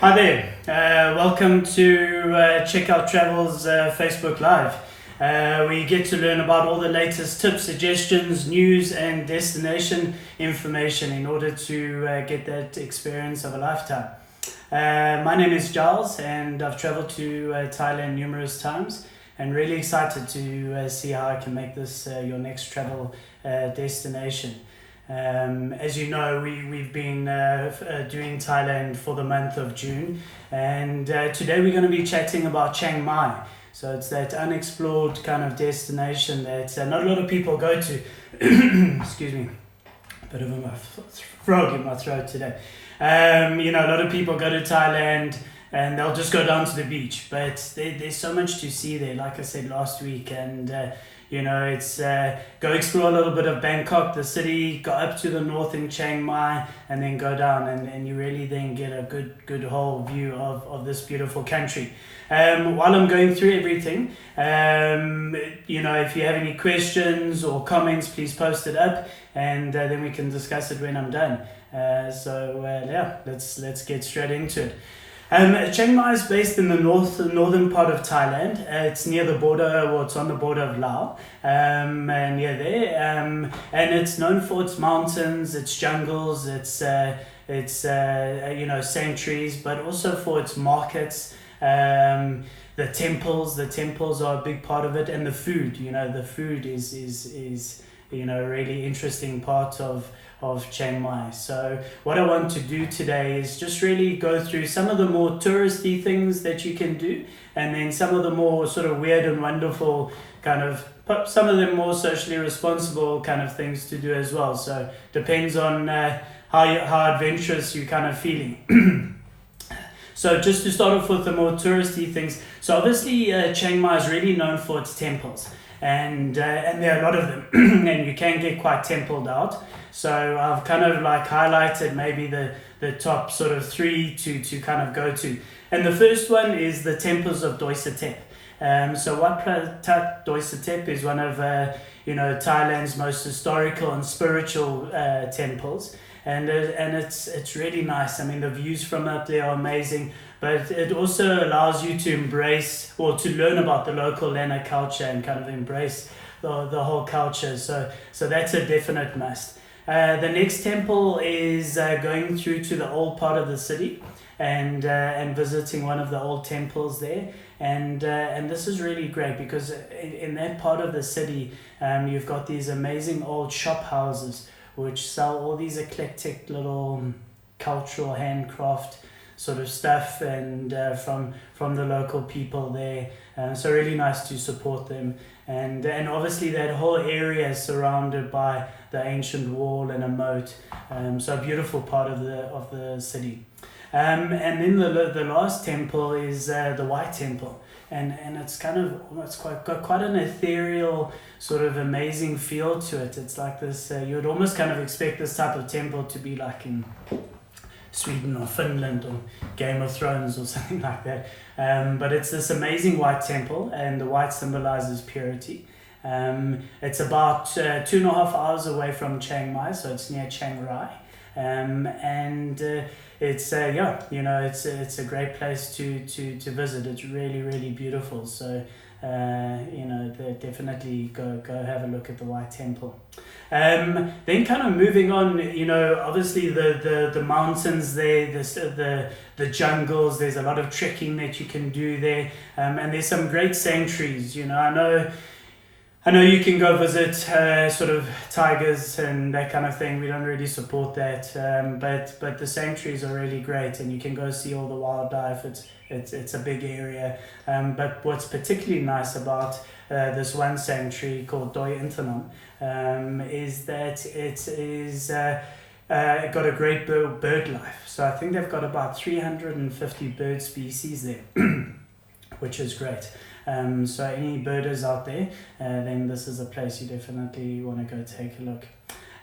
Hi there, welcome to Check Out Travel's Facebook Live. We get to learn about all the latest tips, suggestions, news and destination information in order to get that experience of a lifetime. My name is Giles and I've traveled to Thailand numerous times and really excited to see how I can make this your next travel destination. As you know, we've been doing Thailand for the month of June, and today we're going to be chatting about Chiang Mai. So it's that unexplored kind of destination that not a lot of people go to. Excuse me, a bit of a frog in my throat today. A lot of people go to Thailand and they'll just go down to the beach, but there's so much to see there, like I said last week, and it's go explore a little bit of Bangkok, the city, go up to the north in Chiang Mai, and then go down, and you really then get a good whole view of this beautiful country. While I'm going through everything, if you have any questions or comments, please post it up, and then we can discuss it when I'm done. Let's get straight into it. Chiang Mai is based in the northern part of Thailand. It's near the border, it's on the border of Laos, and it's known for its mountains, its jungles, its sanctuaries, but also for its markets. The temples are a big part of it, and the food. The food is really interesting part of Chiang Mai. So what I want to do today is just really go through some of the more touristy things that you can do, and then some of the more sort of weird and wonderful some of them more socially responsible kind of things to do as well. So depends on how adventurous you're kind of feeling. So just to start off with the more touristy things. So obviously Chiang Mai is really known for its temples. And there are a lot of them, and you can get quite templed out. So I've kind of highlighted maybe the top sort of three to kind of go to. And the first one is the temples of Doi Satep. So Wat Prat Doi Satep is one of Thailand's most historical and spiritual temples. And it's really nice. I mean, the views from up there are amazing, but it also allows you to embrace or to learn about the local Lana culture and kind of embrace the whole culture. So that's a definite must. The next temple is going through to the old part of the city and visiting one of the old temples there. And this is really great because in that part of the city, you've got these amazing old shop houses which sell all these eclectic little cultural handcraft sort of stuff and from the local people there. So really nice to support them. And obviously that whole area is surrounded by the ancient wall and a moat. So a beautiful part of the city. And then the last temple is the White Temple. And it's got quite an ethereal sort of amazing feel to it. It's like this, you would almost kind of expect this type of temple to be like in Sweden or Finland or Game of Thrones or something like that. But it's this amazing white temple, and the white symbolizes purity. It's about 2.5 hours away from Chiang Mai, so it's near Chiang Rai. It's a great place to visit. It's really, really beautiful. So definitely go have a look at the White Temple. Then kind of moving on, obviously the mountains there, the jungles. There's a lot of trekking that you can do there, and there's some great sanctuaries. I know you can go visit sort of tigers and that kind of thing. We don't really support that, but the sanctuaries are really great, and you can go see all the wildlife. It's a big area, but what's particularly nice about this one sanctuary called Doi Inthanom is that it is got a great bird life. So I think they've got about 350 bird species there, which is great. So any birders out there, then this is a place you definitely want to go take a look.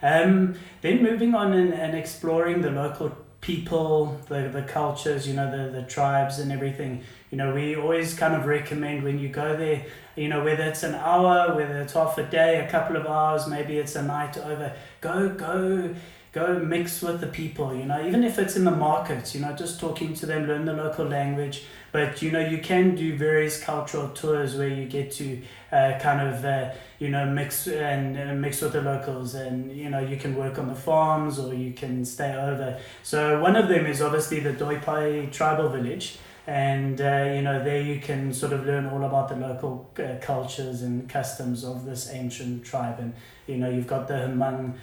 Then moving on and exploring the local people, the cultures, the tribes and everything. We always kind of recommend when you go there, whether it's an hour, whether it's half a day, a couple of hours, maybe it's a night over, go go mix with the people, even if it's in the markets, just talking to them, learn the local language. But, you can do various cultural tours where you get to mix and mix with the locals, and, you can work on the farms or you can stay over. So one of them is obviously the Doi Pai tribal village. And, there you can sort of learn all about the local cultures and customs of this ancient tribe. And, you've got the Hmong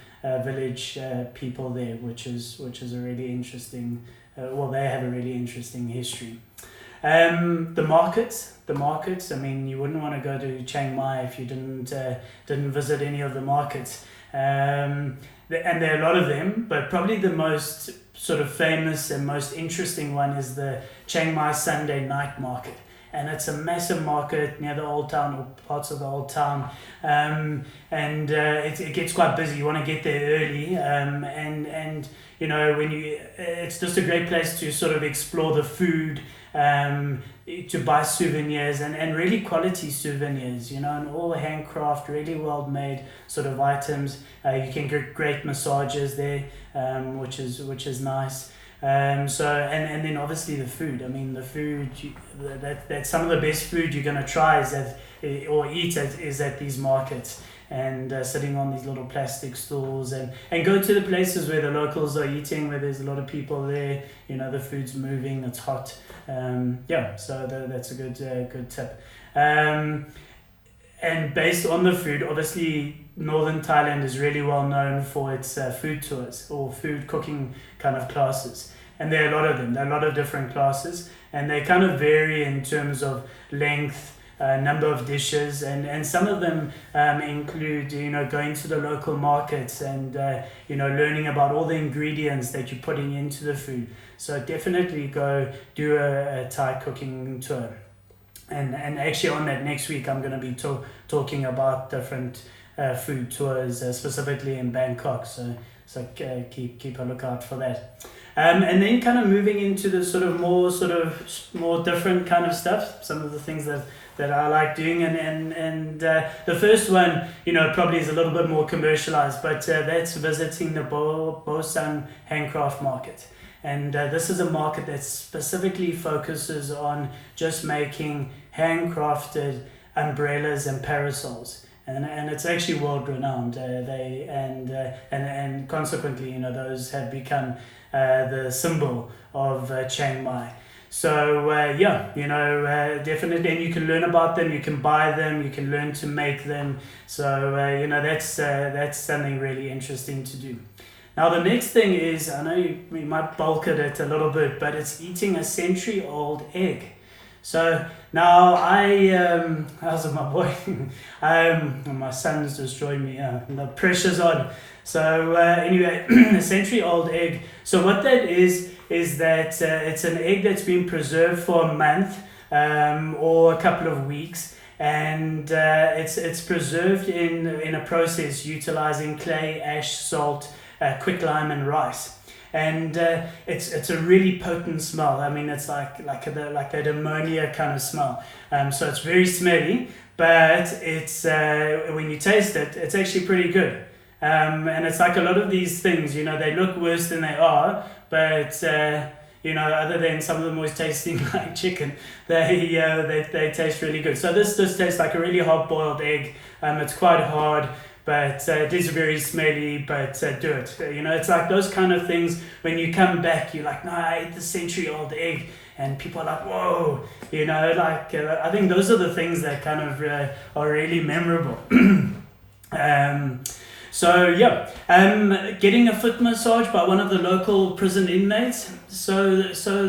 village people there, which is a really interesting, they have a really interesting history. The markets. I mean, you wouldn't want to go to Chiang Mai if you didn't visit any of the markets. And there are a lot of them, but probably the most sort of famous and most interesting one is the Chiang Mai Sunday night market. And it's a massive market near the old town or parts of the old town. It gets quite busy. You want to get there early. It's just a great place to sort of explore the food, to buy souvenirs and really quality souvenirs, and all handcraft, really well made sort of items. You can get great massages there, which is nice. And then obviously the food. I mean, the food, that's some of the best food you're going to try is at these markets. And sitting on these little plastic stools and go to the places where the locals are eating, where there's a lot of people there, the food's moving, it's hot. So that's a good tip. And based on the food, obviously Northern Thailand is really well known for its food tours or food cooking kind of classes. And there are a lot of them. There are a lot of different classes, and they kind of vary in terms of length, number of dishes, and some of them include going to the local markets and learning about all the ingredients that you're putting into the food. So definitely go do a Thai cooking tour. And actually on that next week I'm going to be talking about different food tours, specifically in Bangkok. So keep a lookout for that. And then kind of moving into the more different kind of stuff. Some of the things that I like doing, and the first one, probably is a little bit more commercialized, but that's visiting the Bo Sang handcraft market. And this is a market that specifically focuses on just making handcrafted umbrellas and parasols. And it's actually world renowned. And consequently, those have become the symbol of Chiang Mai. So definitely, and you can learn about them, you can buy them, you can learn to make them. So that's something really interesting to do. Now the next thing is, I know we might bulk at it a little bit, but it's eating a century-old egg. So now how's it, my boy? My son's destroyed me. The pressure's on. So anyway, a century-old egg. So what that is that it's an egg that's been preserved for a month or a couple of weeks, and it's preserved in a process utilizing clay, ash, salt, quicklime, and rice. And it's a really potent smell. I mean, it's like that ammonia kind of smell. So it's very smelly, but it's when you taste it, it's actually pretty good. And it's like a lot of these things, they look worse than they are, but other than some of them always tasting like chicken, they taste really good. So this just tastes like a really hard-boiled egg. It's quite hard, but it is very smelly, but do it. It's like those kind of things, when you come back, you're like, no, I ate the century-old egg, and people are like, whoa, I think those are the things that kind of are really memorable. Getting a foot massage by one of the local prison inmates. So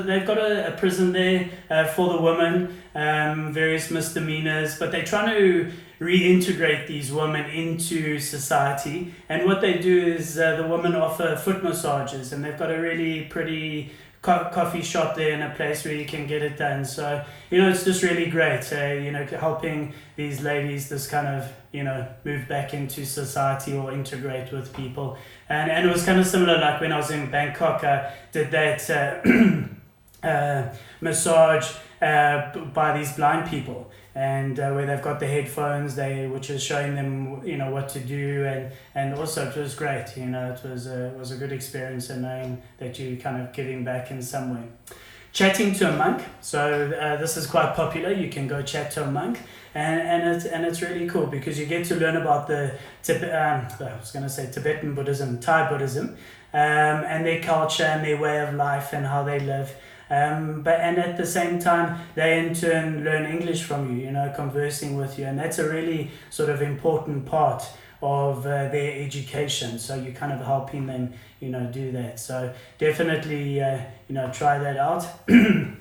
they've got a prison there for the women, various misdemeanors, but they're trying to reintegrate these women into society. And what they do is the women offer foot massages, and they've got a really pretty coffee shop there and a place where you can get it done. So it's just really great, helping these ladies just kind of move back into society or integrate with people. And it was kind of similar, like when I was in Bangkok, I did that massage by these blind people, and where they've got the headphones, which is showing them, you know, what to do, and also it was great, you know, it was a good experience, and knowing that you're kind of giving back in some way. Chatting to a monk, so this is quite popular. You can go chat to a monk, and it's really cool because you get to learn about I was going to say Tibetan Buddhism, Thai Buddhism, and their culture and their way of life and how they live. And at the same time, they in turn learn English from you, you know, conversing with you, and that's a really sort of important part of their education. So you're kind of helping them, you know, do that. So definitely, you know, try that out. Going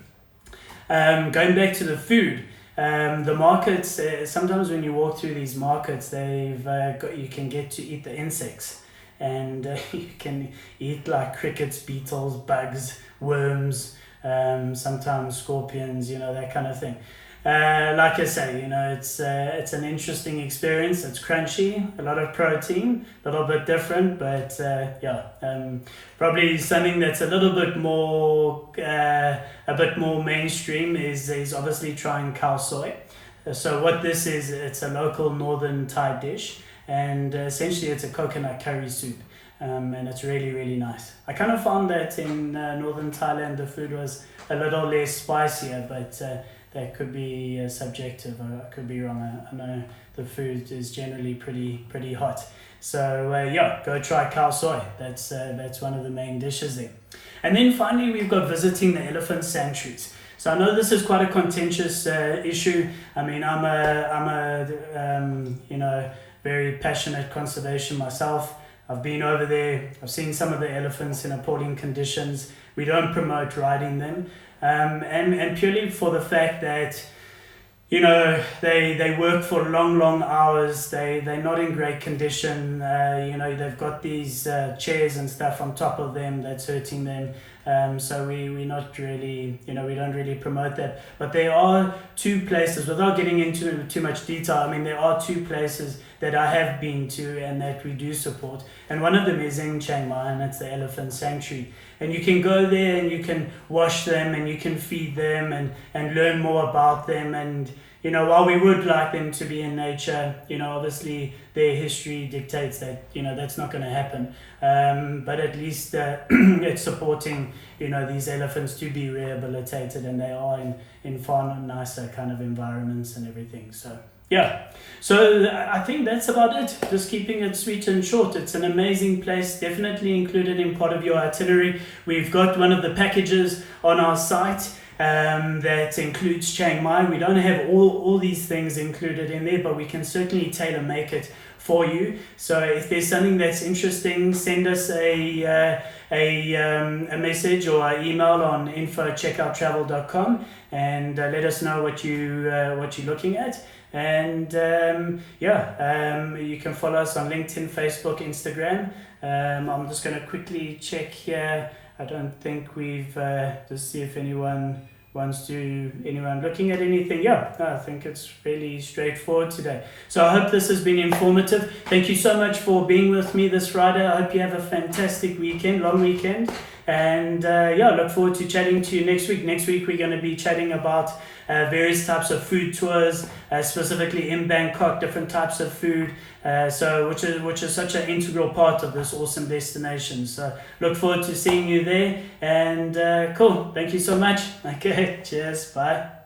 back to the food, the markets. Sometimes when you walk through these markets, you can get to eat the insects, and you can eat like crickets, beetles, bugs, worms. Sometimes scorpions, you know, that kind of thing. Like I say, you know, it's an interesting experience. It's crunchy, a lot of protein, a little bit different, but probably something that's a little bit more mainstream is obviously trying khao soi. So what this is, it's a local northern Thai dish, and essentially it's a coconut curry soup. And it's really, really nice. I kind of found that in Northern Thailand the food was a little less spicier, but that could be subjective, or I could be wrong. I know the food is generally pretty hot. So go try khao soi. That's one of the main dishes there. And then finally we've got visiting the elephant sanctuaries. So I know this is quite a contentious issue. I mean, I'm a very passionate conservation myself. I've been over there, I've seen some of the elephants in appalling conditions. We don't promote riding them. And purely for the fact that, you know, they work for long hours, they're not in great condition, you know, they've got these chairs and stuff on top of them that's hurting them. So we're not really, you know, we don't really promote that. But there are two places, without getting into too much detail, I mean, there are two places that I have been to and that we do support. And one of them is in Chiang Mai, and that's the elephant sanctuary. And you can go there and you can wash them and you can feed them and learn more about them. And, you know, while we would like them to be in nature, you know, obviously their history dictates that, you know, that's not going to happen. But at least it's supporting, you know, these elephants to be rehabilitated, and they are in far nicer kind of environments and everything. So yeah, so I think that's about it. Just keeping it sweet and short. It's an amazing place, definitely included in part of your itinerary. We've got one of the packages on our site that includes Chiang Mai. We don't have all these things included in there, but we can certainly tailor make it for you. So if there's something that's interesting, send us a message or an email on info@checkouttravel.com and let us know what you're looking at. And you can follow us on LinkedIn, Facebook, Instagram. I'm just going to quickly check here. I don't think we've just see if anyone looking at anything. I think it's really straightforward today. So I hope this has been informative. Thank you so much for being with me this Friday. I hope you have a fantastic weekend, long weekend. And look forward to chatting to you next week. Next week we're going to be chatting about various types of food tours, specifically in Bangkok, different types of food, which is such an integral part of this awesome destination. So look forward to seeing you there, and cool. Thank you so much. Okay, cheers, bye.